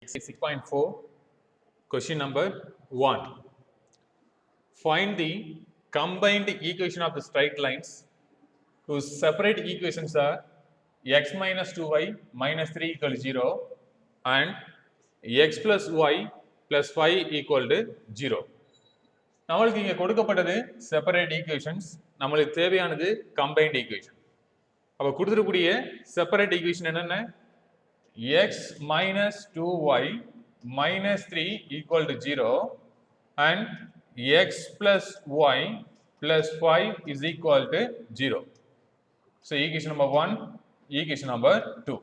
6.4 question number 1. Find the combined equation of the straight lines whose separate equations are x minus 2y minus 3 equal to 0 and x plus y plus 5 equal to 0. நம்மளுக்கு இங்க கொடுக்கப்பட்டது separate equations, நம்மளுக்கு தேவையானது combined equation. அப்ப கொடுத்துருக்கூடிய separate equation என்னென்ன? x minus 2y minus 3 equal to 0 and x plus y plus 5 is equal to 0. So equation number 1, equation number 2.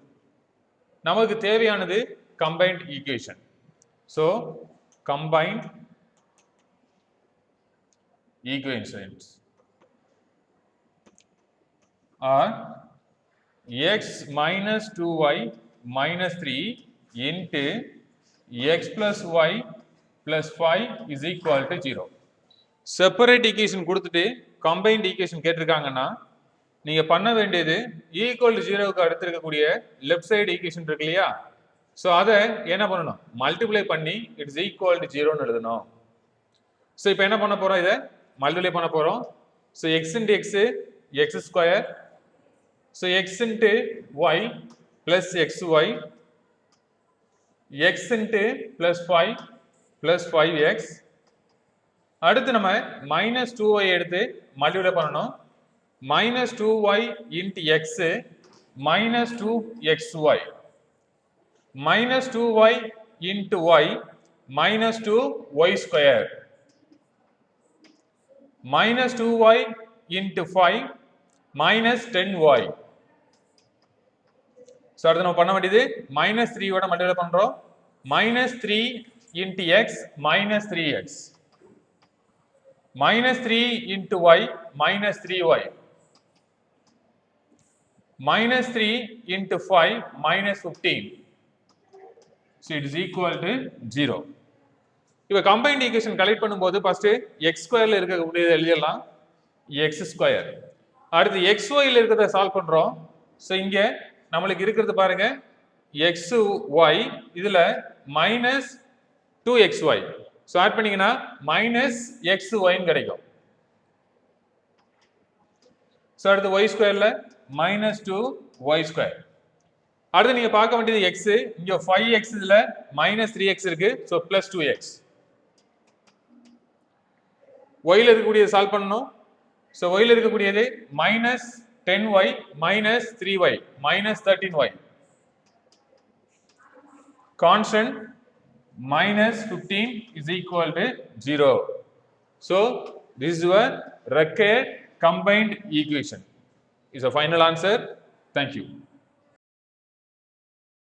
நமக்கு தேவையானது combined equation. So combined equations are x minus 2y minus 3 into x plus y plus 5 is equal to 0. Separate equation கொடுத்துட்டு combined equation கேட்டிருக்காங்கன்னா நீங்க பண்ண வேண்டியது equal to 0க்கு அடுத்து இருக்கக்கூடிய left side equation இருக்கு இல்லையா, ஸோ அதை என்ன பண்ணணும், மல்டிப்ளை பண்ணி இட்ஸ் ஈக்குவல் டு 0ன்னு எழுதணும். ஸோ இப்போ என்ன பண்ண போறோம், இதை மல்டிப்ளை பண்ண போறோம். So x into x square, so x into y plus xy, x into plus 5 plus 5x. அடுத்து நம்ம minus 2y எடுத்து மல்டிப்ளை பண்ணணும். minus 2y into x minus 2xy minus 2y into y minus 2y square minus 2y into 5 minus 10y. So அடுத்து நம்ம பண்ண வேண்டியது minus 3யோட multiply பண்றோம். Minus 3 into x minus 3x minus 3 into y minus 3y minus 3 into 5 minus 15. So it is equal to 0. இப்போ combined equation collect பண்ணும்போது first x ஸ்கொயர்ல இருக்கக்கூடியதை எழுதிடலாம், எக்ஸ் ஸ்கொயர். அடுத்து எக்ஸ் ஒய்ல இருக்கிறத சால்வ் பண்றோம். ஸோ இங்க நம்மளுக்கு இருக்கிறது பாருங்க எக்ஸ் ஒய், இதுல மைனஸ் 2xy. ஸோ ஆட் பண்ணீங்கன்னா மைனஸ் எக்ஸ் ஒய்ன்னு கிடைக்கும். ஸோ அடுத்து ஒய் ஸ்கொயர்ல மைனஸ் 2y ஸ்கொயர். அடுத்து நீங்க பார்க்க வேண்டியது எக்ஸ், இங்க 5x, இதுல மைனஸ் 3x இருக்கு, ஸோ பிளஸ் 2x. ஒய்ல இருக்கக்கூடியது சால்வ் பண்ணணும். ஸோ ஒய்ல இருக்கக்கூடியது minus 10y minus 3y minus 13y. Constant minus 15 is equal to 0. So this is your required combined equation. Is a final answer. Thank you.